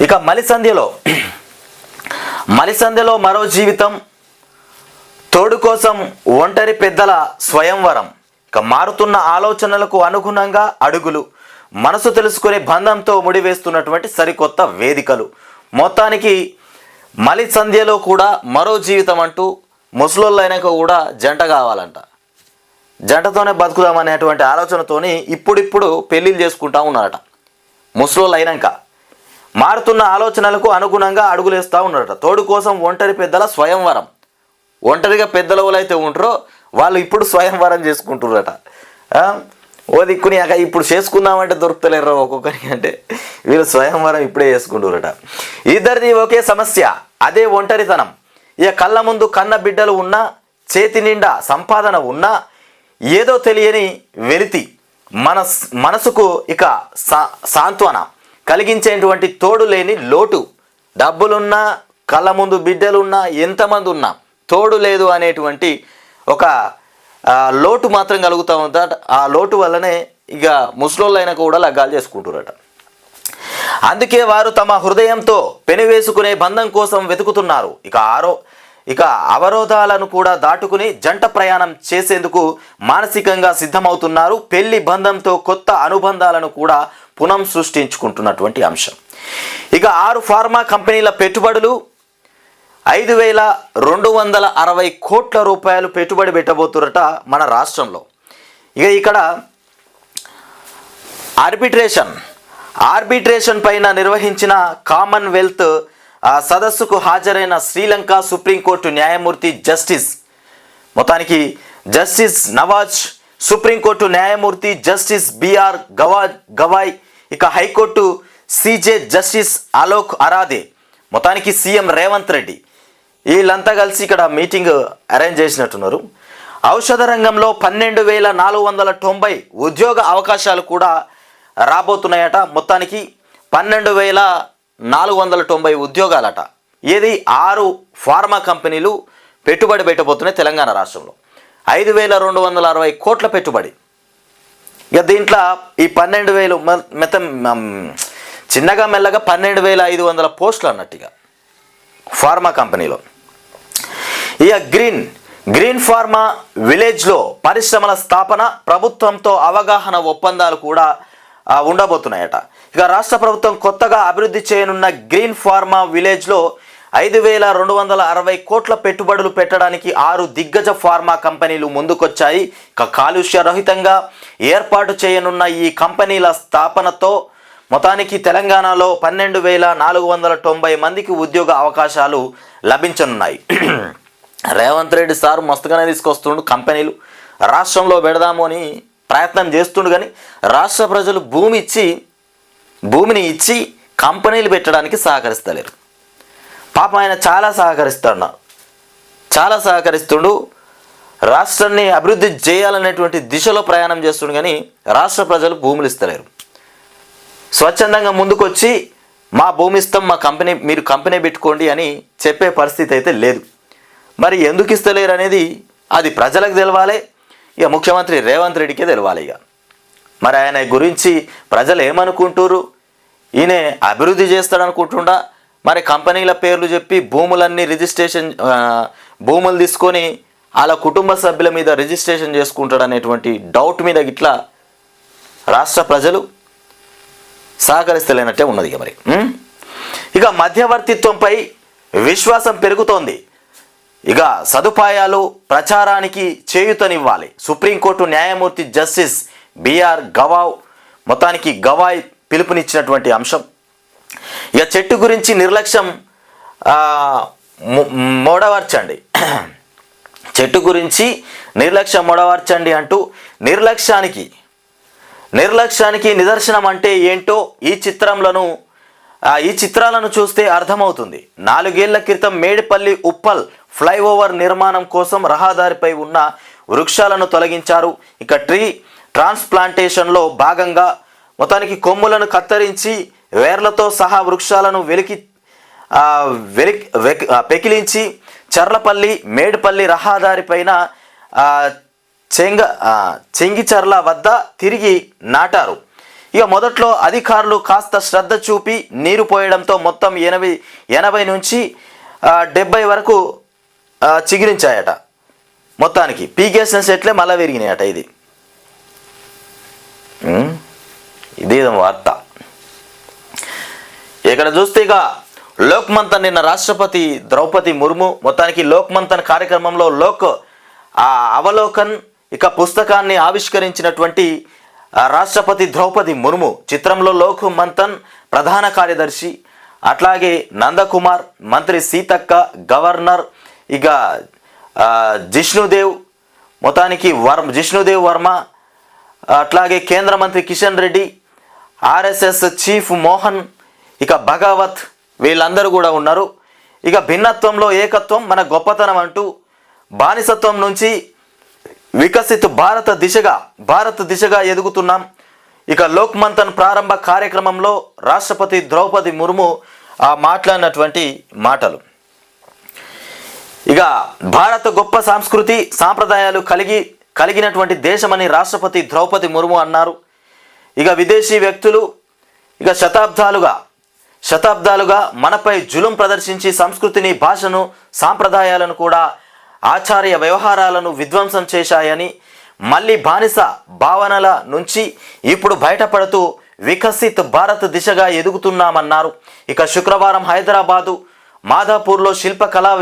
ఇక మలిసంధ్యలో మరో జీవితం, తోడు కోసం ఒంటరి పెద్దల స్వయంవరం. ఇక మారుతున్న ఆలోచనలకు అనుగుణంగా అడుగులు, మనసు తెలుసుకునే బంధంతో ముడివేస్తున్నటువంటి సరికొత్త వేదికలు. మొత్తానికి మలిసంధ్యలో కూడా మరో జీవితం అంటూ ముసలోళ్ళైనాక కూడా జంట కావాలంట. జంటతోనే బతుకుదామనేటువంటి ఆలోచనతోని ఇప్పుడిప్పుడు పెళ్ళిళ్ళు చేసుకుంటా ఉన్నారట. ముసలోళ్ళు అయినాక మారుతున్న ఆలోచనలకు అనుగుణంగా అడుగులేస్తూ ఉన్నారట. తోడు కోసం ఒంటరి పెద్దల స్వయంవరం. ఒంటరిగా పెద్దల వాళ్ళు అయితే ఉంటారో వాళ్ళు ఇప్పుడు స్వయంవరం చేసుకుంటున్నారట. ఓ దిక్కుని ఇప్పుడు చేసుకుందామంటే దొరుకుతలేరు ఒక్కొక్కరికి, అంటే వీళ్ళు స్వయంవరం ఇప్పుడే చేసుకుంటున్నారట. ఇద్దరిది ఒకే సమస్య, అదే ఒంటరితనం. ఇక కళ్ళ ముందు కన్న బిడ్డలు ఉన్నా, చేతి నిండా సంపాదన ఉన్నా, ఏదో తెలియని వెలితి, మనసుకు ఇక సాంత్వన కలిగించేటువంటి తోడు లేని లోటు. డబ్బులున్నా, కళ్ళ ముందు బిడ్డలున్నా, ఎంతమంది ఉన్నా తోడు లేదు అనేటువంటి ఒక లోటు మాత్రం కలుగుతూ ఉందట. ఆ లోటు వల్లనే ఇక ముసలోళ్ళైనా కూడా లగ్గాలు చేసుకుంటున్నారట. అందుకే వారు తమ హృదయంతో పెనువేసుకునే బంధం కోసం వెతుకుతున్నారు. ఇక అవరోధాలను కూడా దాటుకుని జంట ప్రయాణం చేసేందుకు మానసికంగా సిద్ధమవుతున్నారు. పెళ్లి బంధంతో కొత్త అనుబంధాలను కూడా పునః సృష్టించుకుంటున్నటువంటి అంశం. ఇక 6 ఫార్మా కంపెనీల పెట్టుబడులు 5,260 కోట్ల రూపాయలు పెట్టుబడి పెట్టబోతురట మన రాష్ట్రంలో. ఇక్కడ ఆర్బిట్రేషన్ పైన నిర్వహించిన కామన్వెల్త్ సదస్సుకు హాజరైన శ్రీలంక సుప్రీంకోర్టు న్యాయమూర్తి జస్టిస్ నవాజ్, సుప్రీంకోర్టు న్యాయమూర్తి జస్టిస్ బిఆర్ గవాయ్, ఇక high court CJ justice Alok Aradhe, మొత్తానికి సీఎం రేవంత్ రెడ్డి వీళ్ళంతా కలిసి ఇక్కడ మీటింగ్ అరేంజ్ చేసినట్టున్నారు. ఔషధ రంగంలో 12,490 ఉద్యోగ అవకాశాలు కూడా రాబోతున్నాయట. మొత్తానికి 12,490 ఉద్యోగాలట. 6 ఫార్మా కంపెనీలు పెట్టుబడి పెట్టబోతున్నాయి తెలంగాణ రాష్ట్రంలో. 5,260 కోట్ల పెట్టుబడి. ఇక దీంట్లో ఈ 12,000 చిన్నగా మెల్లగా 12,500 పోస్టులు అన్నట్టుగా ఫార్మా కంపెనీలో. ఇక గ్రీన్ ఫార్మా విలేజ్లో పరిశ్రమల స్థాపన, ప్రభుత్వంతో అవగాహన ఒప్పందాలు కూడా ఉండబోతున్నాయట. ఇక రాష్ట్ర ప్రభుత్వం కొత్తగా అభివృద్ధి చేయనున్న గ్రీన్ ఫార్మా విలేజ్లో 5,260 కోట్ల పెట్టుబడులు పెట్టడానికి 6 దిగ్గజ ఫార్మా కంపెనీలు ముందుకొచ్చాయి. ఇక కాలుష్య రహితంగా ఏర్పాటు చేయనున్న ఈ కంపెనీల స్థాపనతో మొత్తానికి తెలంగాణలో 12,490 మందికి ఉద్యోగ అవకాశాలు లభించనున్నాయి. రేవంత్ రెడ్డి సార్ మస్తుగానే తీసుకొస్తుండు కంపెనీలు, రాష్ట్రంలో పెడదాము అని ప్రయత్నం చేస్తుండు. కానీ రాష్ట్ర ప్రజలు భూమిని ఇచ్చి కంపెనీలు పెట్టడానికి సహకరిస్తలేరు. పాపం ఆయన చాలా సహకరిస్తుండు, రాష్ట్రాన్ని అభివృద్ధి చేయాలనేటువంటి దిశలో ప్రయాణం చేస్తుండు. కానీ రాష్ట్ర ప్రజలు భూములు ఇస్తలేరు. స్వచ్ఛందంగా ముందుకొచ్చి మా భూమి ఇస్తాం, మా కంపెనీ, మీరు కంపెనీ పెట్టుకోండి అని చెప్పే పరిస్థితి అయితే లేదు. మరి ఎందుకు ఇస్తలేరు అనేది అది ప్రజలకు తెలవాలి, ఇక ముఖ్యమంత్రి రేవంత్ రెడ్డికే తెలవాలి. మరి ఆయన గురించి ప్రజలు ఏమనుకుంటారు? ఈయన అభివృద్ధి చేస్తాడనుకుంటుండా, మరి కంపెనీల పేర్లు చెప్పి భూములు తీసుకొని వాళ్ళ కుటుంబ సభ్యుల మీద రిజిస్ట్రేషన్ చేసుకుంటాడు అనేటువంటి డౌట్ మీద ఇట్లా రాష్ట్ర ప్రజలు సహకరిస్తలేనట్టే ఉన్నది. మరి ఇక మధ్యవర్తిత్వంపై విశ్వాసం పెరుగుతోంది. ఇక సదుపాయాలు ప్రచారానికి చేయూతనివ్వాలి. సుప్రీంకోర్టు న్యాయమూర్తి జస్టిస్ బిఆర్ గవాయ్ పిలుపునిచ్చినటువంటి అంశం. ఇక చెట్టు గురించి నిర్లక్ష్యం మొడవర్చండి, చెట్టు గురించి నిర్లక్ష్యం మొడవర్చండి అంటూ నిర్లక్ష్యానికి నిదర్శనం అంటే ఏంటో ఈ చిత్రాలను చూస్తే అర్థమవుతుంది. 4 ఏళ్ల క్రితం మేడిపల్లి ఉప్పల్ ఫ్లైఓవర్ నిర్మాణం కోసం రహదారిపై ఉన్న వృక్షాలను తొలగించారు. ఇక ట్రీ ట్రాన్స్ప్లాంటేషన్లో భాగంగా మొత్తానికి కొమ్ములను కత్తిరించి వేర్లతో సహా వృక్షాలను పెకిలించి చర్లపల్లి మేడిపల్లి రహదారి పైన చెంగిచర్ల వద్ద తిరిగి నాటారు. ఇక మొదట్లో అధికారులు కాస్త శ్రద్ధ చూపి నీరు పోయడంతో మొత్తం 80 నుంచి 70 వరకు చిగిరించాయట. మొత్తానికి పీకేసిన చెట్లే మళ్ళీ విరిగినాయట. ఇది వార్త. ఇక్కడ చూస్తే ఇక లోక్ మంథన్ నిన్న రాష్ట్రపతి ద్రౌపది ముర్ము మొత్తానికి లోక్ మంథన్ కార్యక్రమంలో అవలోకన్ ఇక పుస్తకాన్ని ఆవిష్కరించినటువంటి రాష్ట్రపతి ద్రౌపది ముర్ము చిత్రంలో లోక్ మంథన్ ప్రధాన కార్యదర్శి, అట్లాగే నందకుమార్, మంత్రి సీతక్క, గవర్నర్ ఇక జిష్ణుదేవ్ వర్మ, అట్లాగే కేంద్ర మంత్రి కిషన్ రెడ్డి, ఆర్ఎస్ఎస్ చీఫ్ మోహన్, ఇక భగవత్ వీళ్ళందరూ కూడా ఉన్నారు. ఇక భిన్నత్వంలో ఏకత్వం మన గొప్పతనం అంటూ బానిసత్వం నుంచి వికసిత్ భారత్ దిశగా ఎదుగుతున్నాం. ఇక లోక్ మంథన్ ప్రారంభ కార్యక్రమంలో రాష్ట్రపతి ద్రౌపది ముర్ము మాట్లాడినటువంటి మాటలు. ఇక భారత గొప్ప సంస్కృతి సాంప్రదాయాలు కలిగినటువంటి దేశమని రాష్ట్రపతి ద్రౌపది ముర్ము అన్నారు. ఇక విదేశీ వ్యక్తులు ఇక శతాబ్దాలుగా మనపై జులుం ప్రదర్శించి సంస్కృతిని, భాషను, సాంప్రదాయాలను కూడా ఆచార్య వ్యవహారాలను విధ్వంసం చేశాయని, మళ్ళీ బానిస భావనల నుంచి ఇప్పుడు బయటపడుతూ వికసిత్ భారత్ దిశగా ఎదుగుతున్నామన్నారు. ఇక శుక్రవారం హైదరాబాదు మాధాపూర్లో శిల్పకళా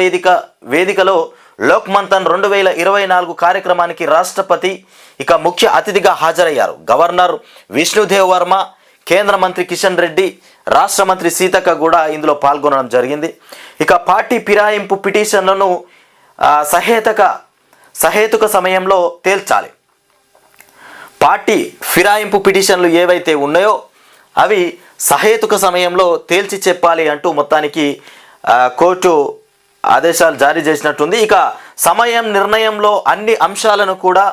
వేదికలో లోక్ మంథన్ 2024 కార్యక్రమానికి రాష్ట్రపతి ఇక ముఖ్య అతిథిగా హాజరయ్యారు. గవర్నర్ విష్ణుదేవ్ వర్మ, కేంద్ర మంత్రి కిషన్ రెడ్డి, రాష్ట్ర మంత్రి సీతక్క కూడా ఇందులో పాల్గొనడం జరిగింది. ఇక పార్టీ ఫిరాయింపు పిటిషన్లను సహేతుక సమయంలో తేల్చాలి. పార్టీ ఫిరాయింపు పిటిషన్లు ఏవైతే ఉన్నాయో అవి సహేతుక సమయంలో తేల్చి చెప్పాలి అంటూ మొత్తానికి కోర్టు ఆదేశాలు జారీ చేసినట్టుంది. ఇక సమయం నిర్ణయంలో అన్ని అంశాలను కూడా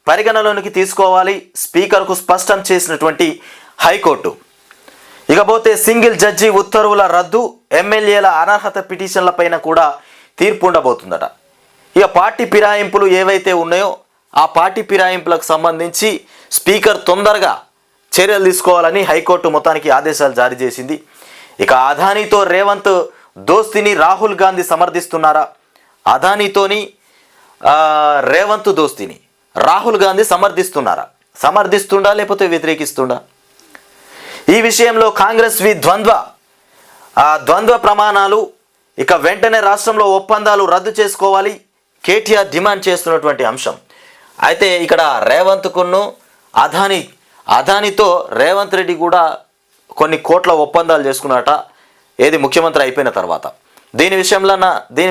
పరిగణలోనికి తీసుకోవాలి, స్పీకర్కు స్పష్టం చేసినటువంటి హైకోర్టు. ఇకపోతే సింగిల్ జడ్జి ఉత్తర్వుల రద్దు, ఎమ్మెల్యేల అనర్హత పిటిషన్లపైన కూడా తీర్పు ఉండబోతుందట. ఇక పార్టీ ఫిరాయింపులు ఏవైతే ఉన్నాయో ఆ పార్టీ ఫిరాయింపులకు సంబంధించి స్పీకర్ తొందరగా చర్యలు తీసుకోవాలని హైకోర్టు మొత్తానికి ఆదేశాలు జారీ చేసింది. ఇక అదానీతో రేవంత్ దోస్తిని రాహుల్ గాంధీ సమర్థిస్తున్నారా? అదానీతోని రేవంత్ దోస్తిని రాహుల్ గాంధీ సమర్థిస్తుండా లేకపోతే వ్యతిరేకిస్తుండా? ఈ విషయంలో కాంగ్రెస్ ద్వంద్వ ప్రమాణాలు ఇక వెంటనే రాష్ట్రంలో ఒప్పందాలు రద్దు చేసుకోవాలి కేటీఆర్ డిమాండ్ చేస్తున్నటువంటి అంశం. అయితే ఇక్కడ రేవంత్కును అదానీతో రేవంత్ రెడ్డి కూడా కొన్ని కోట్ల ఒప్పందాలు చేసుకున్నారట, ఏది ముఖ్యమంత్రి అయిపోయిన తర్వాత. దీని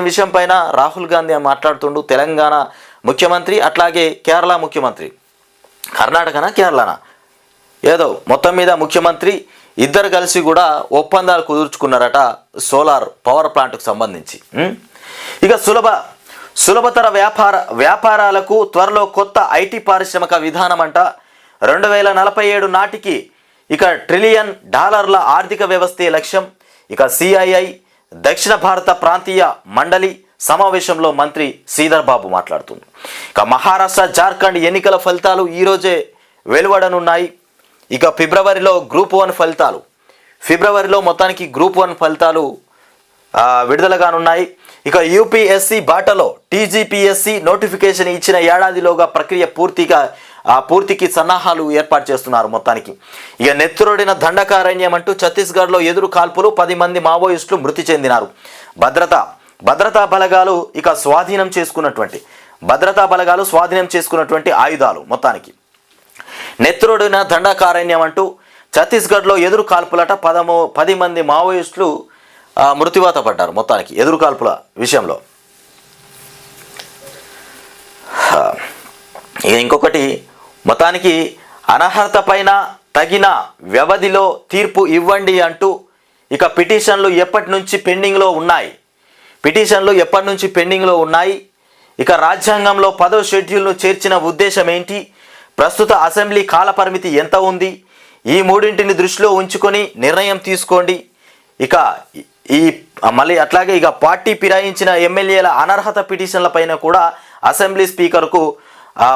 విషయం పైన రాహుల్ గాంధీ మాట్లాడుతుండు. తెలంగాణ ముఖ్యమంత్రి అట్లాగే కేరళ ముఖ్యమంత్రి, కర్ణాటకనా కేరళనా ఏదో మొత్తం మీద ముఖ్యమంత్రి ఇద్దరు కలిసి కూడా ఒప్పందాలు కుదుర్చుకున్నారట సోలార్ పవర్ ప్లాంట్కు సంబంధించి. ఇక సులభతర వ్యాపారాలకు త్వరలో కొత్త ఐటీ పారిశ్రామిక విధానం అంట. 2047 నాటికి ఇక $1 ట్రిలియన్ ఆర్థిక వ్యవస్థే లక్ష్యం. ఇక సిఐఐ దక్షిణ భారత ప్రాంతీయ మండలి సమావేశంలో మంత్రి శ్రీధర్ బాబు మాట్లాడుతుంది. ఇక మహారాష్ట్ర, జార్ఖండ్ ఎన్నికల ఫలితాలు ఈరోజే వెలువడనున్నాయి. ఇక ఫిబ్రవరిలో మొత్తానికి గ్రూప్ 1 ఫలితాలు విడుదలగానున్నాయి. ఇక యూపీఎస్సీ బాటలో టీజీపీఎస్సీ నోటిఫికేషన్ ఇచ్చిన ఏడాదిలోగా ప్రక్రియ పూర్తికి సన్నాహాలు ఏర్పాటు చేస్తున్నారు మొత్తానికి. ఇక నెత్తురోడిన దండకారణ్యం అంటూ ఛత్తీస్గఢ్లో ఎదురు కాల్పులు, 10 మంది మావోయిస్టులు మృతి చెందినారు. భద్రతా బలగాలు స్వాధీనం చేసుకున్నటువంటి ఆయుధాలు మొత్తానికి. నెత్తురోడిన దండకారణ్యం అంటూ ఛత్తీస్గఢ్లో ఎదురు కాల్పులట, 10 మంది మావోయిస్టులు మృత్యువాత పడ్డారు మొత్తానికి ఎదురు కాల్పుల విషయంలో. ఇంకొకటి మొత్తానికి అనర్హత పైన తగిన వ్యవధిలో తీర్పు ఇవ్వండి అంటూ ఇక పిటిషన్లు ఎప్పటి నుంచి పెండింగ్లో ఉన్నాయి. ఇక రాజ్యాంగంలో 10వ షెడ్యూల్ను చేర్చిన ఉద్దేశం ఏంటి? ప్రస్తుత అసెంబ్లీ కాలపరిమితి ఎంత ఉంది? ఈ మూడింటిని దృష్టిలో ఉంచుకొని నిర్ణయం తీసుకోండి. ఇక మళ్ళీ అట్లాగే ఇక పార్టీ ఫిరాయించిన ఎమ్మెల్యేల అనర్హత పిటిషన్ల పైన కూడా అసెంబ్లీ స్పీకర్కు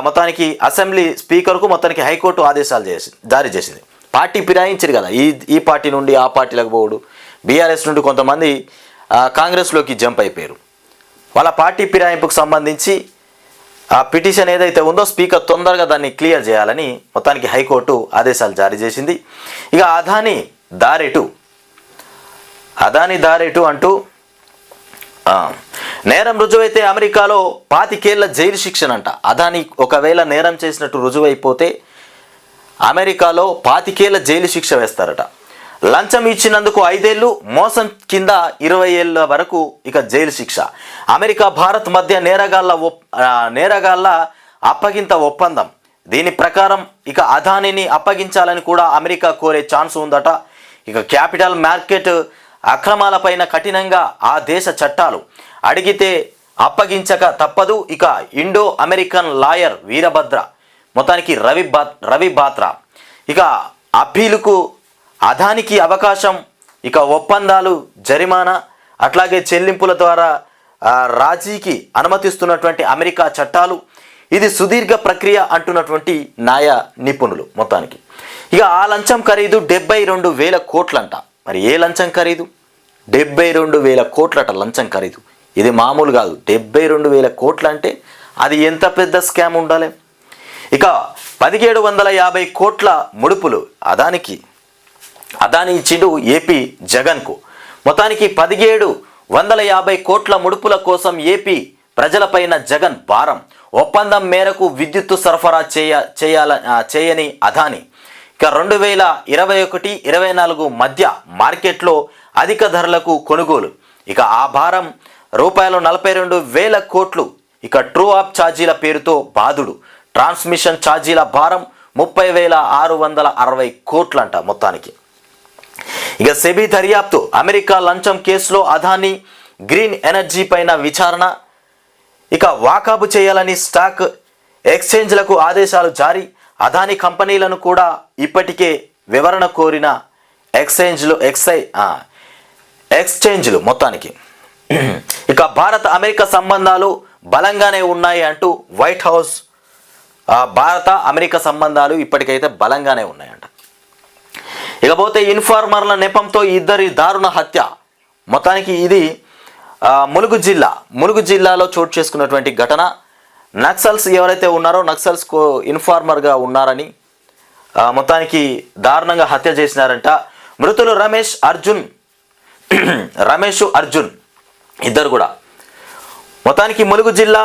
మొత్తానికి అసెంబ్లీ స్పీకర్కు మొత్తానికి హైకోర్టు ఆదేశాలు జారీ చేసింది. పార్టీ ఫిరాయించారు కదా, ఈ పార్టీ నుండి ఆ పార్టీలకు పోవుడు, బీఆర్ఎస్ నుండి కొంతమంది కాంగ్రెస్లోకి జంప్ అయిపోయారు. వాళ్ళ పార్టీ ఫిరాయింపుకు సంబంధించి ఆ పిటిషన్ ఏదైతే ఉందో స్పీకర్ తొందరగా దాన్ని క్లియర్ చేయాలని మొత్తానికి హైకోర్టు ఆదేశాలు జారీ చేసింది. ఇక అదానీ దారేటు అంటూ నేరం రుజువైతే అమెరికాలో 25 ఏళ్ల జైలు శిక్షనంట. అదానీ ఒకవేళ నేరం చేసినట్టు రుజువైపోతే అమెరికాలో 25 ఏళ్ల జైలు శిక్ష వేస్తారట. లంచం ఇచ్చినందుకు 5 ఏళ్ళు, మోసం కింద 20 ఏళ్ళ వరకు ఇక జైలు శిక్ష. అమెరికా భారత్ మధ్య నేరగాళ్ల అప్పగింత ఒప్పందం. దీని ప్రకారం ఇక అదానీని అప్పగించాలని కూడా అమెరికా కోరే ఛాన్స్ ఉందట. ఇక క్యాపిటల్ మార్కెట్ అక్రమాలపైన కఠినంగా ఆ దేశ చట్టాలు, అడిగితే అప్పగించక తప్పదు. ఇక ఇండో అమెరికన్ లాయర్ వీరభద్ర మొత్తానికి రవి బాత్రా ఇక అప్పీలుకు అదానికి అవకాశం. ఇక ఒప్పందాలు, జరిమానా అట్లాగే చెల్లింపుల ద్వారా రాజీకి అనుమతిస్తున్నటువంటి అమెరికా చట్టాలు, ఇది సుదీర్ఘ ప్రక్రియ అంటున్నటువంటి న్యాయ నిపుణులు. మొత్తానికి ఇక ఆ లంచం ఖరీదు 72,000 కోట్లంట. మరి ఏ లంచం ఖరీదు? 72,000 కోట్లట లంచం ఖరీదు. ఇది మామూలు కాదు. 72,000 కోట్లు అంటే అది ఎంత పెద్ద స్కామ్ ఉండాలి. ఇక 1750 కోట్ల ముడుపులు అదానీ ఇచ్చిండు ఏపీ జగన్కు. మొత్తానికి 1750 కోట్ల ముడుపుల కోసం ఏపీ ప్రజలపైన జగన్ భారం. ఒప్పందం మేరకు విద్యుత్తు సరఫరా చేయని అదానీ ఇక 2021-24 మధ్య మార్కెట్లో అధిక ధరలకు కొనుగోలు. ఇక ఆ భారం ₹42,000 కోట్లు. ఇక ట్రూ అప్ ఛార్జీల పేరుతో బాదుడు. ట్రాన్స్మిషన్ ఛార్జీల భారం 30,660 కోట్లంట. మొత్తానికి ఇక సెబీ దర్యాప్తు. అమెరికా లంచం కేసులో అదానీ గ్రీన్ ఎనర్జీ పైన విచారణ. ఇక వాకాబు చేయాలని స్టాక్ ఎక్స్చేంజ్లకు ఆదేశాలు జారీ. అదానీ కంపెనీలను కూడా ఇప్పటికే వివరణ కోరిన ఎక్స్చేంజ్లు. మొత్తానికి ఇక భారత అమెరికా సంబంధాలు బలంగానే ఉన్నాయి అంటూ వైట్ హౌస్. భారత అమెరికా సంబంధాలు ఇప్పటికైతే బలంగానే ఉన్నాయంట. ఇకపోతే ఇన్ఫార్మర్ల నెపంతో ఇద్దరి దారుణ హత్య. మొత్తానికి ఇది ములుగు జిల్లాలో చోటు చేసుకున్నటువంటి ఘటన. నక్సల్స్ ఎవరైతే ఉన్నారో నక్సల్స్ ఇన్ఫార్మర్గా ఉన్నారని మొత్తానికి దారుణంగా హత్య చేసినారంట. మృతులు రమేష్ అర్జున్ ఇద్దరు కూడా. మొత్తానికి ములుగు జిల్లా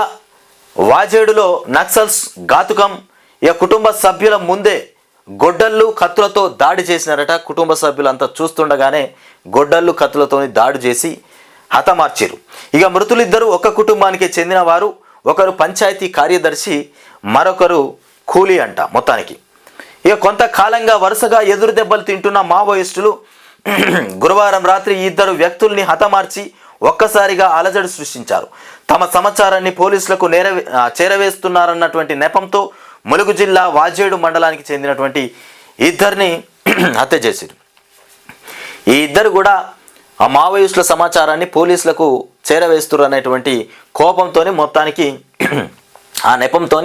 వాజేడులో నక్సల్స్ ఘాతుకం. ఇక కుటుంబ సభ్యుల ముందే గొడ్డళ్ళు కత్తులతో దాడి చేసినారట. కుటుంబ సభ్యులంతా చూస్తుండగానే గొడ్డళ్ళు కత్తులతో దాడి చేసి హతమార్చారు. ఇక మృతులిద్దరూ ఒక కుటుంబానికి చెందిన వారు. ఒకరు పంచాయతీ కార్యదర్శి, మరొకరు కూలీ అంట. మొత్తానికి ఇక కొంతకాలంగా వరుసగా ఎదురు దెబ్బలు తింటున్న మావోయిస్టులు గురువారం రాత్రి ఇద్దరు వ్యక్తుల్ని హతమార్చి ఒక్కసారిగా అలజడి సృష్టించారు. తమ సమాచారాన్ని పోలీసులకు చేరవేస్తున్నారన్నటువంటి నెపంతో ములుగు జిల్లా వాజేడు మండలానికి చెందినటువంటి ఇద్దరిని హత్య చేశారు. ఈ ఇద్దరు కూడా ఆ మావోయిస్టుల సమాచారాన్ని పోలీసులకు చేరవేస్తున్నారు అనేటువంటి కోపంతోనే మొత్తానికి ఆ నెపంతో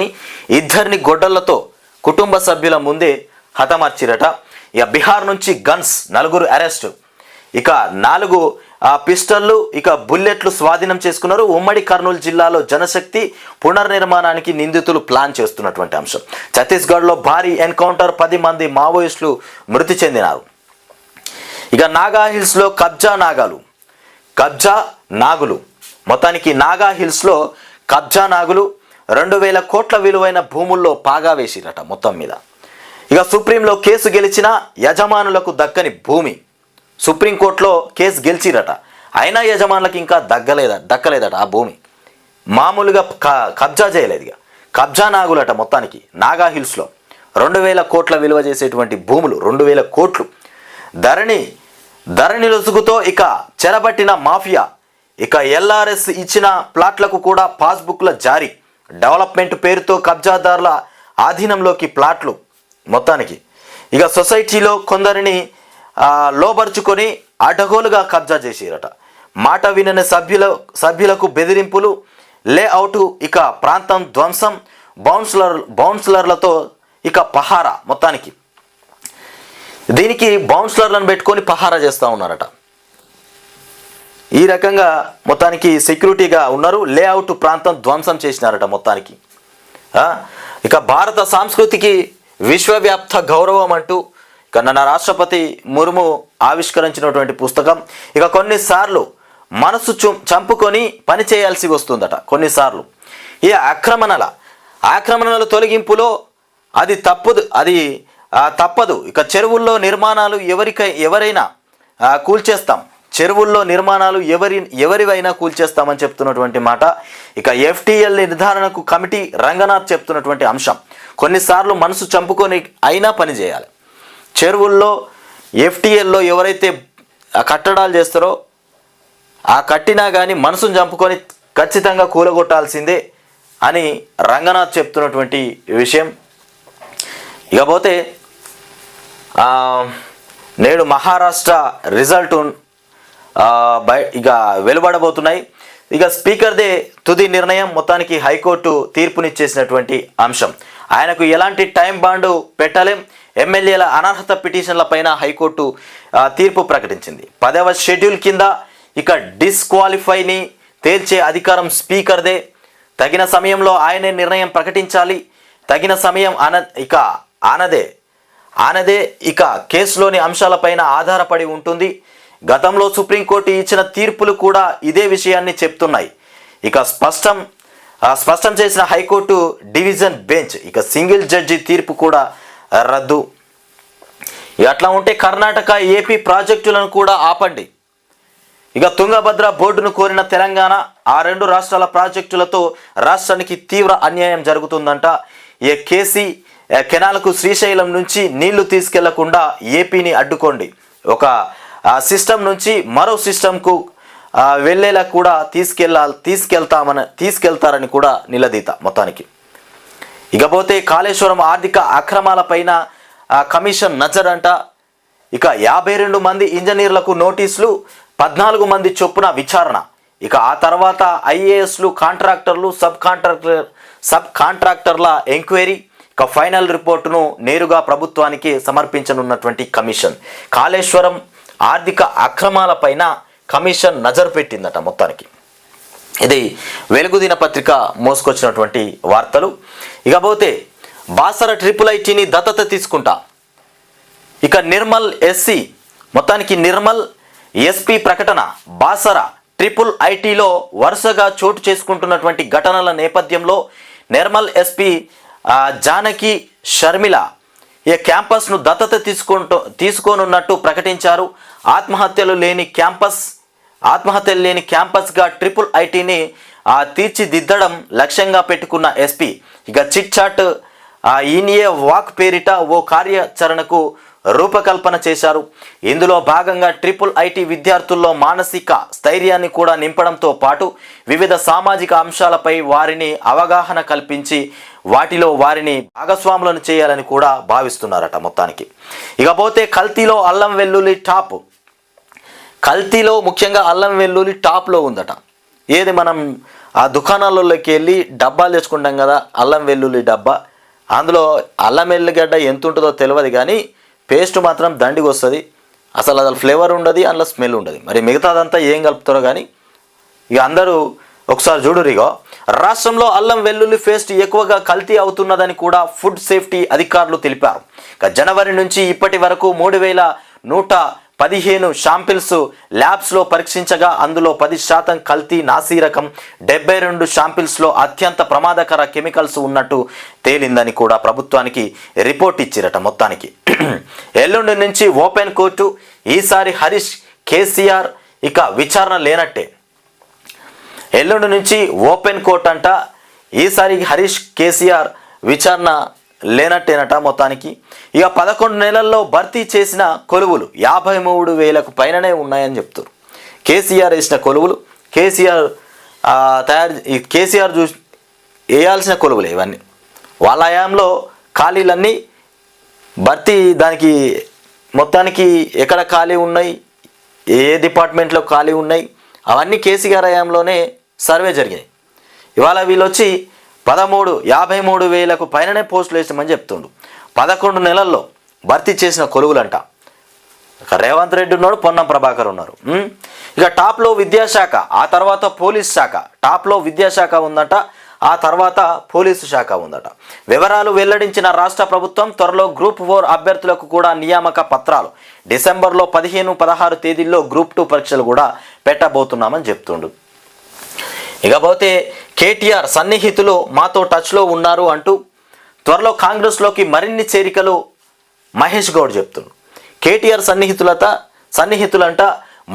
ఇద్దరిని గొడ్డళ్లతో కుటుంబ సభ్యుల ముందే హతమార్చిరట. ఇక బీహార్ నుంచి గన్స్ 4 అరెస్టు. ఇక 4 పిస్టళ్ళు ఇక బుల్లెట్లు స్వాధీనం చేసుకున్నారు. ఉమ్మడి కర్నూలు జిల్లాలో జనశక్తి పునర్నిర్మాణానికి నిందితులు ప్లాన్ చేస్తున్నటువంటి అంశం. ఛత్తీస్గఢ్లో భారీ ఎన్కౌంటర్, 10 మంది మావోయిస్టులు మృతి చెందినారు. ఇక నాగా హిల్స్లో కబ్జా నాగులు. మొత్తానికి నాగా హిల్స్లో కబ్జా నాగులు 2,000 కోట్ల విలువైన భూముల్లో పాగా వేసిరట మొత్తం మీద. ఇక సుప్రీంలో కేసు గెలిచిన యజమానులకు దక్కని భూమి. సుప్రీంకోర్టులో కేసు గెలిచిరట, అయినా యజమానులకు ఇంకా దక్కలేదట ఆ భూమి. మామూలుగా కబ్జా చేయలేదు. ఇక కబ్జా నాగులట. మొత్తానికి నాగా హిల్స్లో 2,000 కోట్ల విలువ చేసేటువంటి భూములు, 2,000 కోట్లు. ధరణి లొసుగుతో ఇక చెరబట్టిన మాఫియా. ఇక ఎల్ఆర్ఎస్ ఇచ్చిన ప్లాట్లకు కూడా పాస్బుక్ల జారీ. డెవలప్మెంట్ పేరుతో కబ్జాదారుల ఆధీనంలోకి ప్లాట్లు. మొత్తానికి ఇక సొసైటీలో కొందరిని లోబరుచుకొని అడ్డగోలుగా కబ్జా చేసిరట. మాట వినని సభ్యులకు బెదిరింపులు, లేఅవుట్ ఇక ప్రాంతం ధ్వంసం. బౌన్సలర్లతో ఇక పహారా మొత్తానికి. దీనికి బౌన్సలర్లను పెట్టుకొని పహారా చేస్తూ ఉన్నారట. ఈ రకంగా మొత్తానికి సెక్యూరిటీగా ఉన్నారు. లేఅవుట్ ప్రాంతం ధ్వంసం చేసినారట మొత్తానికి. ఇక భారత సంస్కృతికి విశ్వవ్యాప్త గౌరవం అంటూ ఇక మన రాష్ట్రపతి ముర్ము ఆవిష్కరించినటువంటి పుస్తకం. ఇక కొన్నిసార్లు మనసు చంపుకొని పని చేయాల్సి వస్తుందట. కొన్నిసార్లు ఈ ఆక్రమణల తొలగింపులో అది తప్పదు. ఇక చెరువుల్లో నిర్మాణాలు ఎవరైనా కూల్చేస్తాం. చెరువుల్లో నిర్మాణాలు ఎవరివైనా కూల్చేస్తామని చెప్తున్నటువంటి మాట. ఇక ఎఫ్టీఎల్ నిర్ధారణకు కమిటీ రంగనాథ్ చెప్తున్నటువంటి అంశం. కొన్నిసార్లు మనసు చంపుకొని అయినా పని చేయాలి. చెరువుల్లో ఎఫ్టీఎల్లో ఎవరైతే కట్టడాలు చేస్తారో ఆ కట్టినా కానీ మనసును చంపుకొని ఖచ్చితంగా కూలగొట్టాల్సిందే అని రంగనాథ్ చెప్తున్నటువంటి విషయం. ఇకపోతే నేడు మహారాష్ట్ర రిజల్ట్ ఇక వెలువడబోతున్నాయి. ఇక స్పీకర్దే తుది నిర్ణయం. మొత్తానికి హైకోర్టు తీర్పునిచ్చేసినటువంటి అంశం. ఆయనకు ఎలాంటి టైం బాండ్ పెట్టలేం. ఎమ్మెల్యేల అనర్హత పిటిషన్ల పైన హైకోర్టు తీర్పు ప్రకటించింది. 10వ షెడ్యూల్ కింద ఇక డిస్క్వాలిఫైని తేల్చే అధికారం స్పీకర్దే. తగిన సమయంలో ఆయనే నిర్ణయం ప్రకటించాలి. తగిన సమయం ఆనదే ఇక కేసులోని అంశాలపైన ఆధారపడి ఉంటుంది. గతంలో సుప్రీంకోర్టు ఇచ్చిన తీర్పులు కూడా ఇదే విషయాన్ని చెప్తున్నాయి. ఇక స్పష్టం చేసిన హైకోర్టు డివిజన్ బెంచ్ ఇక సింగిల్ జడ్జి తీర్పు కూడా రద్దు. అట్లా ఉంటే కర్ణాటక ఏపీ ప్రాజెక్టులను కూడా ఆపండి. ఇక తుంగభద్ర బోర్డును కోరిన తెలంగాణ ఆ రెండు రాష్ట్రాల ప్రాజెక్టులతో రాష్ట్రానికి తీవ్ర అన్యాయం జరుగుతుందంట. కేసీ కెనాల్కు శ్రీశైలం నుంచి నీళ్లు తీసుకెళ్లకుండా ఏపీని అడ్డుకోండి. ఒక సిస్టమ్ నుంచి మరో సిస్టమ్కు వెళ్ళేలా కూడా తీసుకెళ్తారని కూడా నిలదీత మొత్తానికి. ఇకపోతే కాళేశ్వరం ఆర్థిక అక్రమాలపైన కమిషన్ నజర్ అంట. ఇక 52 మంది ఇంజనీర్లకు నోటీసులు, 14 మంది చొప్పున విచారణ. ఇక ఆ తర్వాత ఐఏఎస్లు, కాంట్రాక్టర్లు, సబ్ కాంట్రాక్టర్ల ఎంక్వైరీ. ఇక ఫైనల్ రిపోర్టును నేరుగా ప్రభుత్వానికి సమర్పించనున్నటువంటి కమిషన్. కాళేశ్వరం ఆర్థిక అక్రమాలపైన కమిషన్ నజరు పెట్టిందట మొత్తానికి. ఇది వెలుగు దినపత్రిక మోసుకొచ్చినటువంటి వార్తలు. ఇకపోతే బాసర IIITని దత్తత తీసుకుంటా. ఇక నిర్మల్ ఎస్సీ మొత్తానికి నిర్మల్ ఎస్పీ ప్రకటన. బాసర IIITలో వరుసగా చోటు చేసుకుంటున్నటువంటి ఘటనల నేపథ్యంలో నిర్మల్ ఎస్పీ జానకి షర్మిల ఈ క్యాంపస్ను దత్తత తీసుకోనున్నట్టు ప్రకటించారు. ఆత్మహత్యలు లేని క్యాంపస్గా IIITని తీర్చిదిద్దడం లక్ష్యంగా పెట్టుకున్న ఎస్పీ ఇక చిట్ చాట్ ఈనియే వాక్ పేరిట ఓ కార్యాచరణకు రూపకల్పన చేశారు. ఇందులో భాగంగా IIIT విద్యార్థుల్లో మానసిక స్థైర్యాన్ని కూడా నింపడంతో పాటు వివిధ సామాజిక అంశాలపై వారిని అవగాహన కల్పించి వాటిలో వారిని భాగస్వాములను చేయాలని కూడా భావిస్తున్నారట మొత్తానికి. ఇకపోతే కల్తీలో అల్లం వెల్లుల్లి టాప్. కల్తీలో ముఖ్యంగా అల్లం వెల్లుల్లి టాప్లో ఉందట. ఏది మనం ఆ దుకాణాలలోకి వెళ్ళి డబ్బాలు తెచ్చుకుంటాం కదా, అల్లం వెల్లుల్లి డబ్బా. అందులో అల్లం వెల్లిగడ్డ ఎంత ఉంటుందో తెలియదు కానీ పేస్ట్ మాత్రం దండిగా వస్తుంది. అసలు ఫ్లేవర్ ఉండదు, అందులో స్మెల్ ఉండదు. మరి మిగతాదంతా ఏం కలుపుతారో కానీ ఇక అందరూ ఒకసారి చూడురిగో. రాష్ట్రంలో అల్లం వెల్లుల్లి పేస్ట్ ఎక్కువగా కల్తీ అవుతున్నదని కూడా ఫుడ్ సేఫ్టీ అధికారులు తెలిపారు. ఇక జనవరి నుంచి ఇప్పటి వరకు 3115 శాంపిల్స్ ల్యాబ్స్లో పరీక్షించగా అందులో 10% కల్తీ నాసిరకం, 72 శాంపిల్స్లో అత్యంత ప్రమాదకర కెమికల్స్ ఉన్నట్టు తేలిందని కూడా ప్రభుత్వానికి రిపోర్ట్ ఇచ్చిరట మొత్తానికి. ఎల్లుండి నుంచి ఓపెన్ కోర్టు. ఈసారి హరీష్ కేసీఆర్ ఇక విచారణ లేనట్టే. ఎల్లుండి నుంచి ఓపెన్ కోర్ట్ అంట. ఈసారి హరీష్ కేసీఆర్ విచారణ లేనట్టేనట మొత్తానికి. ఇక 11 నెలల్లో భర్తీ చేసిన కొలువులు 53,000కు పైననే ఉన్నాయని చెప్తారు. కేసీఆర్ వేసిన కొలువులు, కేసీఆర్ చూసి వేయాల్సిన కొలువులే ఇవన్నీ. వాళ్ళ హయాంలో ఖాళీలన్నీ భర్తీ, దానికి మొత్తానికి ఎక్కడ ఖాళీ ఉన్నాయి, ఏ డిపార్ట్మెంట్లో ఖాళీ ఉన్నాయి, అవన్నీ కేసీఆర్ హయాంలోనే సర్వే జరిగాయి. ఇవాళ వీళ్ళు వచ్చి 53,000కు పైననే పోస్టులు వేసామని చెప్తుండు. 11 నెలల్లో భర్తీ చేసిన కొలువులంట. ఇక రేవంత్ రెడ్డి ఉన్నాడు, పొన్నం ప్రభాకర్ ఉన్నారు. ఇక టాప్లో విద్యాశాఖ, ఆ తర్వాత పోలీస్ శాఖ. టాప్లో విద్యాశాఖ ఉందట, ఆ తర్వాత పోలీసు శాఖ ఉందట. వివరాలు వెల్లడించిన రాష్ట్ర ప్రభుత్వం త్వరలో గ్రూప్ 4 అభ్యర్థులకు కూడా నియామక పత్రాలు. డిసెంబర్లో 15, 16 తేదీల్లో గ్రూప్ 2 పరీక్షలు కూడా పెట్టబోతున్నామని చెప్తుండు. ఇకపోతే కేటీఆర్ సన్నిహితులు మాతో టచ్లో ఉన్నారు అంటూ త్వరలో కాంగ్రెస్లోకి మరిన్ని చేరికలు మహేష్ గౌడ్ చెప్తుండు. కేటీఆర్ సన్నిహితులంట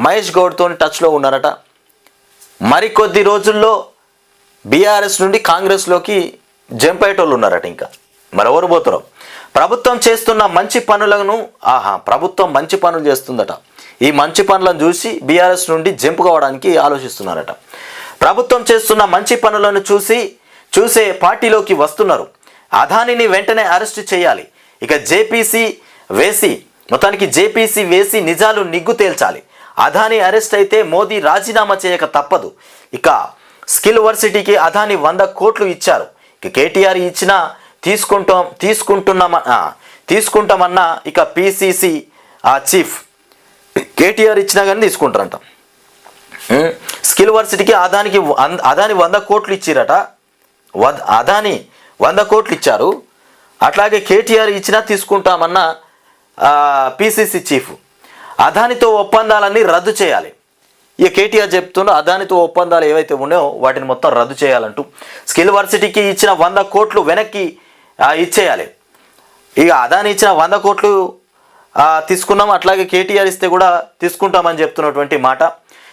మహేష్ గౌడ్తో టచ్లో ఉన్నారట. మరికొద్ది రోజుల్లో బీఆర్ఎస్ నుండి కాంగ్రెస్లోకి జంప్ అయ్యేటోళ్ళు ఉన్నారట. ఇంకా మరెవరు పోతారో. ప్రభుత్వం చేస్తున్న మంచి పనులను ప్రభుత్వం మంచి పనులు చేస్తుందట. ఈ మంచి పనులను చూసి బీఆర్ఎస్ నుండి జంప్ కావడానికి ఆలోచిస్తున్నారట. ప్రభుత్వం చేస్తున్న మంచి పనులను చూసే పార్టీలోకి వస్తున్నారు. అదానిని వెంటనే అరెస్ట్ చేయాలి. ఇక జేపీసీ వేసి నిజాలు నిగ్గు తేల్చాలి. అదాని అరెస్ట్ అయితే మోదీ రాజీనామా చేయక తప్పదు. ఇక స్కిల్ వర్సిటీకి అదాని 100 కోట్లు ఇచ్చారు. ఇక కేటీఆర్ ఇచ్చినా తీసుకుంటామన్నా ఇక పిసిసి చీఫ్ కేటీఆర్ ఇచ్చినా కానీ తీసుకుంటారంట. స్కిల్ వర్సిటీకి అదాని 100 కోట్లు ఇచ్చిరట. అదాని 100 కోట్లు ఇచ్చారు. అట్లాగే కేటీఆర్ ఇచ్చినా తీసుకుంటామన్న పిసిసి చీఫ్. అదానితో ఒప్పందాలన్నీ రద్దు చేయాలి. ఇక కేటీఆర్ చెప్తున్న అదానితో ఒప్పందాలు ఏవైతే ఉన్నాయో వాటిని మొత్తం రద్దు చేయాలంటూ స్కిల్ వర్సిటీకి ఇచ్చిన 100 కోట్లు వెనక్కి ఇచ్చేయాలి. ఇక అదాని ఇచ్చిన 100 కోట్లు తీసుకున్నాం, అట్లాగే కేటీఆర్ ఇస్తే కూడా తీసుకుంటామని చెప్తున్నటువంటి మాట.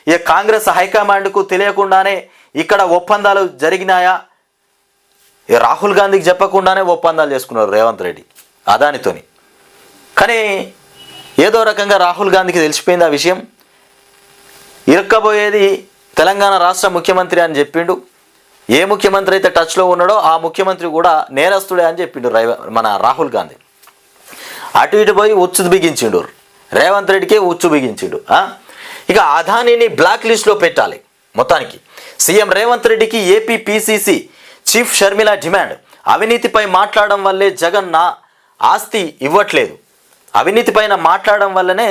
ఇక కాంగ్రెస్ హైకమాండ్కు తెలియకుండానే ఇక్కడ ఒప్పందాలు జరిగినాయా? రాహుల్ గాంధీకి చెప్పకుండానే ఒప్పందాలు చేసుకున్నారు రేవంత్ రెడ్డి అదానితోని. కానీ ఏదో రకంగా రాహుల్ గాంధీకి తెలిసిపోయింది ఆ విషయం. ఇరుక్కబోయేది తెలంగాణ రాష్ట్ర ముఖ్యమంత్రి అని చెప్పిండు. ఏ ముఖ్యమంత్రి అయితే టచ్లో ఉన్నాడో ఆ ముఖ్యమంత్రి కూడా నేరస్తుడే అని చెప్పిండు మన రాహుల్ గాంధీ. అటు ఇటు పోయి ఉచ్చు బిగించిండు, రేవంత్ రెడ్డికే ఉచ్చు బిగించిండు. ఇక అదానిని బ్లాక్ లిస్ట్లో పెట్టాలి మొత్తానికి. సీఎం రేవంత్ రెడ్డికి AP PCC chief Sharmila demand. అవినీతిపై మాట్లాడడం వల్లే జగన్ నా ఆస్తి ఇవ్వట్లేదు. అవినీతిపైన మాట్లాడడం వల్లనే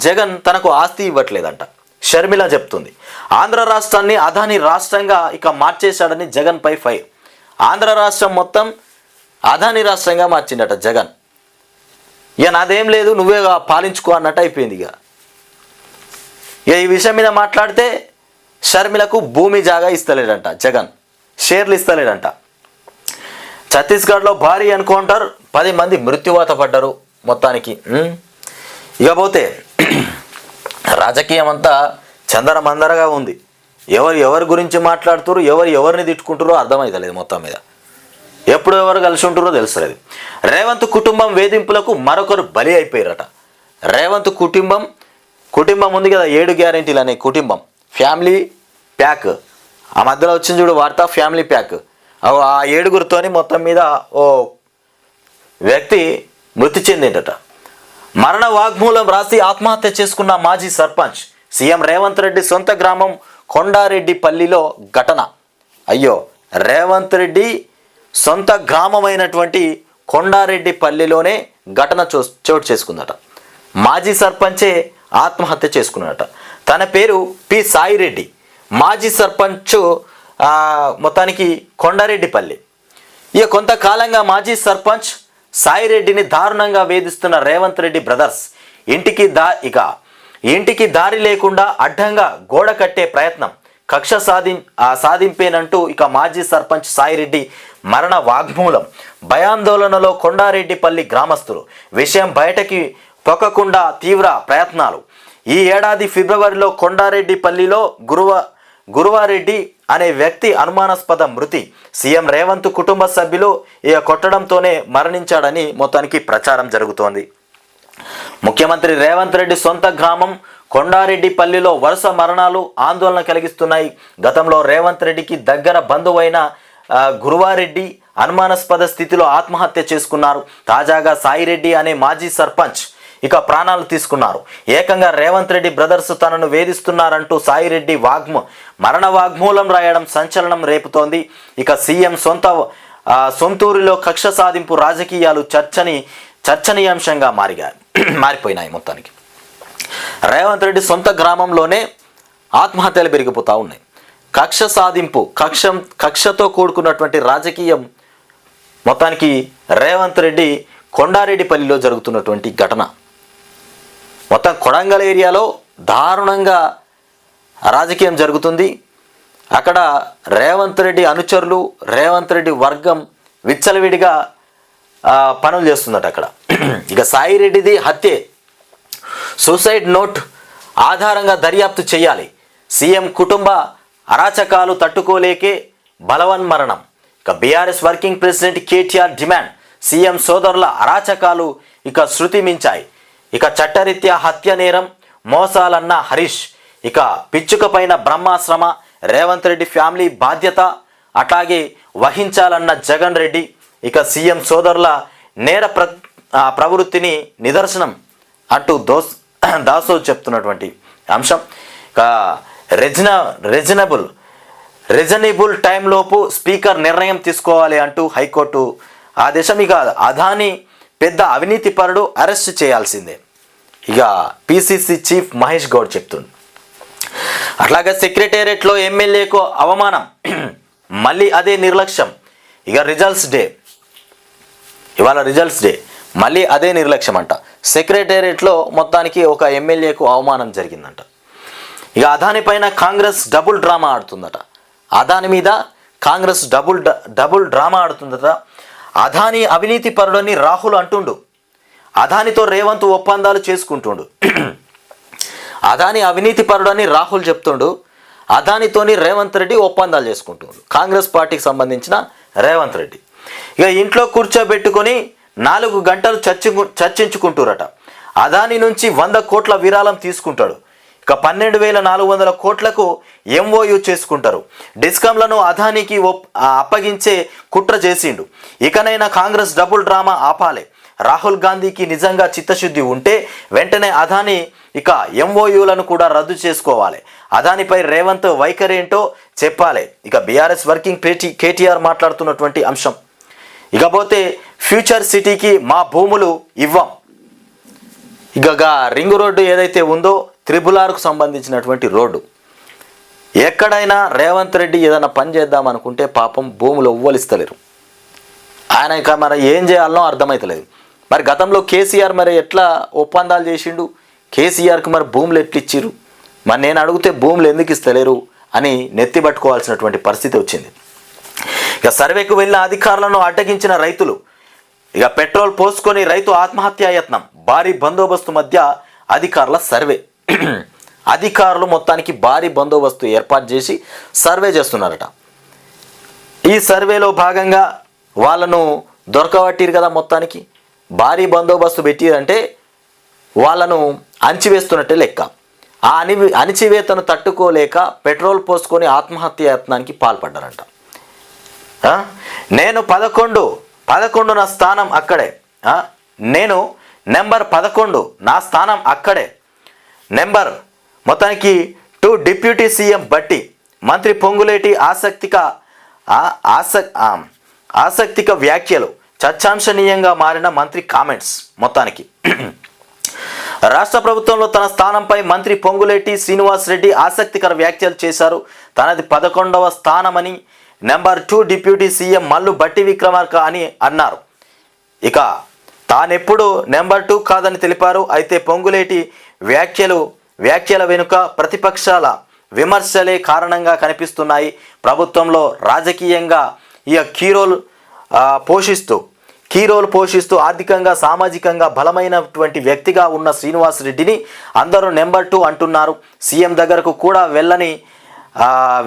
జగన్ తనకు ఆస్తి ఇవ్వట్లేదంట షర్మిల చెప్తుంది. ఆంధ్ర రాష్ట్రాన్ని అదాని రాష్ట్రంగా ఇక మార్చేశాడని జగన్ పై ఫైర్. ఆంధ్ర రాష్ట్రం మొత్తం అదాని రాష్ట్రంగా మార్చిండట జగన్. ఇక నాదేం లేదు, నువ్వే పాలించుకో అన్నట్టు అయిపోయింది. ఇక ఈ విషయం మీద మాట్లాడితే షర్మిలకు భూమి జాగా ఇస్తలేడంట జగన్, షేర్లు ఇస్తలేడంట. ఛత్తీస్గఢ్లో భారీ ఎన్కౌంటర్, 10 మంది మృత్యువాత పడ్డారు మొత్తానికి. ఇకపోతే రాజకీయం అంతా చందరమందరగా ఉంది. ఎవరి గురించి మాట్లాడుతారు, ఎవరిని తిట్టుకుంటారో అర్థమవుతలేదు. మొత్తం మీద ఎప్పుడు ఎవరు కలిసి ఉంటారో తెలుస్తలేదు. రేవంత్ కుటుంబం వేధింపులకు మరొకరు బలి అయిపోయారట. రేవంత్ కుటుంబం ఉంది కదా, 7 గ్యారెంటీలు అనే కుటుంబం, ఫ్యామిలీ ప్యాక్. ఆ మధ్యలో వచ్చింది చూడు వార్త, ఫ్యామిలీ ప్యాక్. ఆ 7గురితోని మొత్తం మీద ఓ వ్యక్తి మృతి చెందిందట. మరణ వాగ్మూలం రాసి ఆత్మహత్య చేసుకున్న మాజీ సర్పంచ్. సీఎం రేవంత్ రెడ్డి సొంత గ్రామం కొండారెడ్డిపల్లిలో ఘటన. అయ్యో, రేవంత్ రెడ్డి సొంత గ్రామమైనటువంటి కొండారెడ్డిపల్లిలోనే ఘటన చోటు చేసుకుందట. మాజీ సర్పంచే ఆత్మహత్య చేసుకున్నాడట. తన పేరు పి సాయిరెడ్డి, మాజీ సర్పంచ్ మొత్తానికి కొండారెడ్డిపల్లి. ఇక కొంతకాలంగా మాజీ సర్పంచ్ సాయిరెడ్డిని దారుణంగా వేధిస్తున్న రేవంత్ రెడ్డి బ్రదర్స్ ఇంటికి దారి లేకుండా అడ్డంగా గోడ కట్టే ప్రయత్నం, కక్ష సాధింపేనంటూ ఇక మాజీ సర్పంచ్ సాయిరెడ్డి మరణ వాగ్మూలం. భయాందోళనలో కొండారెడ్డిపల్లి గ్రామస్తులు. విషయం బయటకి పొక్కకుండా తీవ్ర ప్రయత్నాలు. ఈ ఏడాది ఫిబ్రవరిలో కొండారెడ్డిపల్లిలో గురువారెడ్డి అనే వ్యక్తి అనుమానాస్పద మృతి. సీఎం రేవంత్ కుటుంబ సభ్యులు ఇక కొట్టడంతోనే మరణించాడని మొత్తానికి ప్రచారం జరుగుతోంది. ముఖ్యమంత్రి రేవంత్ రెడ్డి సొంత గ్రామం కొండారెడ్డిపల్లిలో వరుస మరణాలు ఆందోళన కలిగిస్తున్నాయి. గతంలో రేవంత్ రెడ్డికి దగ్గర బంధువైన గురువారెడ్డి అనుమానాస్పద స్థితిలో ఆత్మహత్య చేసుకున్నారు. తాజాగా సాయిరెడ్డి అనే మాజీ సర్పంచ్ ఇక ప్రాణాలు తీసుకున్నారు. ఏకంగా రేవంత్ రెడ్డి బ్రదర్స్ తనను వేధిస్తున్నారంటూ సాయిరెడ్డి మరణ వాగ్మూలం రాయడం సంచలనం రేపుతోంది. ఇక సీఎం సొంతూరులో కక్ష సాధింపు రాజకీయాలు చర్చనీయాంశంగా మారిపోయినాయి. మొత్తానికి రేవంత్ రెడ్డి సొంత గ్రామంలోనే ఆత్మహత్యలు పెరిగిపోతూ ఉన్నాయి. కక్ష సాధింపు కక్షతో కూడుకున్నటువంటి రాజకీయం మొత్తానికి రేవంత్ రెడ్డి కొండారెడ్డిపల్లిలో జరుగుతున్నటువంటి ఘటన. మొత్తం కొడంగల్ ఏరియాలో దారుణంగా రాజకీయం జరుగుతుంది. అక్కడ రేవంత్ రెడ్డి అనుచరులు, రేవంత్ రెడ్డి వర్గం విచ్చలవిడిగా పనులు చేస్తుందట అక్కడ. ఇక సాయిరెడ్డిది హత్యే, సూసైడ్ నోట్ ఆధారంగా దర్యాప్తు చేయాలి. సీఎం కుటుంబ అరాచకాలు తట్టుకోలేకే బలవన్మరణం. ఇక BRS working president KTR demand. CM సోదరుల అరాచకాలు ఇక శృతి మించాయి. ఇక చట్టరీత్యా హత్య నేరం, మోసాలన్న హరీష్. ఇక పిచ్చుక పైన బ్రహ్మాశ్రమ, రేవంత్ రెడ్డి ఫ్యామిలీ బాధ్యత అట్లాగే వహించాలన్న జగన్ రెడ్డి. ఇక సీఎం సోదరుల నేర ప్రవృత్తిని నిదర్శనం అంటూ దాసో చెప్తున్నటువంటి అంశం. ఇక రీజనబుల్ టైంలోపు స్పీకర్ నిర్ణయం తీసుకోవాలి అంటూ హైకోర్టు ఆదేశం. ఇక అదానీ పెద్ద అవినీతి పరుడు, అరెస్ట్ చేయాల్సిందే. ఇక పిసిసి చీఫ్ మహేష్ గౌడ్ చెప్తుంది. అట్లాగే సెక్రటేరియట్లో ఎమ్మెల్యేకు అవమానం, మళ్ళీ అదే నిర్లక్ష్యం. ఇక ఇవాళ రిజల్ట్స్ డే, మళ్ళీ అదే నిర్లక్ష్యం అంట. సెక్రటేరియట్లో మొత్తానికి ఒక ఎమ్మెల్యేకు అవమానం జరిగిందంట. ఇక అదాని పైన కాంగ్రెస్ డబుల్ డ్రామా ఆడుతుందట. అదాని మీద కాంగ్రెస్ డబుల్ డ్రామా ఆడుతుందట. అదాని అవినీతి పరుడని రాహుల్ అంటుండు. అదానితో రేవంత్ ఒప్పందాలు చేసుకుంటుండు. అదాని అవినీతి పరుడని రాహుల్ చెప్తుండు. అదానితోని రేవంత్ రెడ్డి ఒప్పందాలు చేసుకుంటుండు. కాంగ్రెస్ పార్టీకి సంబంధించిన రేవంత్ రెడ్డి ఇక ఇంట్లో కూర్చోబెట్టుకొని 4 గంటలు చర్చించుకుంటారట. అదాని నుంచి 100 కోట్ల విరాళం తీసుకుంటాడు. ఇక 12,400 కోట్లకు ఎంఓయూ చేసుకుంటారు. డిస్కంలను అదానికి అప్పగించే కుట్ర చేసిండు. ఇకనైనా కాంగ్రెస్ డబుల్ డ్రామా ఆపాలి. రాహుల్ గాంధీకి నిజంగా చిత్తశుద్ధి ఉంటే వెంటనే అదాని ఇక ఎంఓయూలను కూడా రద్దు చేసుకోవాలి. అదానిపై రేవంత్ వైఖరి ఏంటో చెప్పాలి. ఇక బీఆర్ఎస్ వర్కింగ్ కేటీఆర్ మాట్లాడుతున్నటువంటి అంశం. ఇకపోతే ఫ్యూచర్ సిటీకి మా భూములు ఇవ్వం. ఇక రింగ్ రోడ్డు ఏదైతే ఉందో త్రిబులార్కు సంబంధించినటువంటి రోడ్డు, ఎక్కడైనా రేవంత్ రెడ్డి ఏదైనా పని చేద్దాం అనుకుంటే పాపం భూములు ఇవ్వలిస్తలేరు. ఆయన ఇక మరి ఏం చేయాలనో అర్థమవుతలేదు. మరి గతంలో కేసీఆర్ మరి ఎట్లా ఒప్పందాలు చేసిండు, కేసీఆర్కి మరి భూములు ఎట్లు ఇచ్చిర్రు, మరి నేను అడిగితే భూములు ఎందుకు ఇస్తలేరు అని నెత్తి పట్టుకోవాల్సినటువంటి పరిస్థితి వచ్చింది. ఇక సర్వేకు వెళ్ళిన అధికారులను అడ్డగించిన రైతులు. ఇక పెట్రోల్ పోసుకొని రైతు ఆత్మహత్యాయత్నం. భారీ బందోబస్తు మధ్య అధికారుల సర్వే. అధికారులు మొత్తానికి భారీ బందోబస్తు ఏర్పాటు చేసి సర్వే చేస్తున్నారట. ఈ సర్వేలో భాగంగా వాళ్ళను దొరకబట్టిరు కదా. మొత్తానికి భారీ బందోబస్తు పెట్టిరంటే వాళ్ళను అణిచివేస్తున్నట్టే లెక్క. ఆ అణిచివేతను తట్టుకోలేక పెట్రోల్ పోసుకొని ఆత్మహత్యాయత్నానికి పాల్పడ్డారంట. నేను 11 నా స్థానం అక్కడే. నేను నెంబర్ 11 నా స్థానం అక్కడే. నెంబర్ మొత్తానికి 2 డిప్యూటీ సీఎం బట్టి మంత్రి పొంగులేటి ఆసక్తిక వ్యాఖ్యలు. చర్చాంశనీయంగా మారిన మంత్రి కామెంట్స్. మొత్తానికి రాష్ట్ర ప్రభుత్వంలో తన స్థానంపై మంత్రి పొంగులేటి శ్రీనివాస్ రెడ్డి ఆసక్తికర వ్యాఖ్యలు చేశారు. తనది 11వ స్థానమని, నెంబర్ 2 డిప్యూటీ సీఎం మల్లు బట్టి విక్రమార్క అని అన్నారు. ఇక తానెప్పుడు నెంబర్ 2 కాదని తెలిపారు. అయితే పొంగులేటి వ్యాఖ్యల వెనుక ప్రతిపక్షాల విమర్శలే కారణంగా కనిపిస్తున్నాయి. ప్రభుత్వంలో రాజకీయంగా ఇక కీ రోల్ పోషిస్తూ ఆర్థికంగా సామాజికంగా బలమైనటువంటి వ్యక్తిగా ఉన్న శ్రీనివాస్ రెడ్డిని అందరూ నెంబర్ 2 అంటున్నారు. సీఎం దగ్గరకు కూడా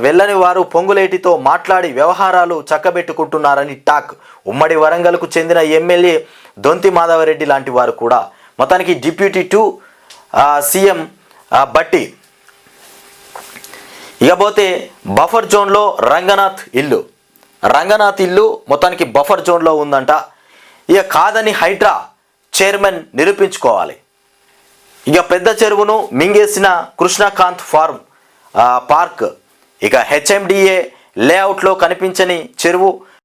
వెళ్ళని వారు పొంగులేటితో మాట్లాడి వ్యవహారాలు చక్కబెట్టుకుంటున్నారని టాక్. ఉమ్మడి వరంగల్కు చెందిన ఎమ్మెల్యే దొంతి మాధవరెడ్డి లాంటి వారు కూడా. మొత్తానికి డిప్యూటీ 2 సీఎం బట్టి. ఇకపోతే బఫర్ జోన్లో రంగనాథ్ ఇల్లు మొత్తానికి బఫర్ జోన్లో ఉందంట. ఇక కాదని హైడ్రా చైర్మన్ నిరూపించుకోవాలి. ఇక పెద్ద చెరువును మింగేసిన కృష్ణకాంత్ పార్క్. ఇక హెచ్ఎండిఏ లేఅవుట్లో కనిపించని చెరువు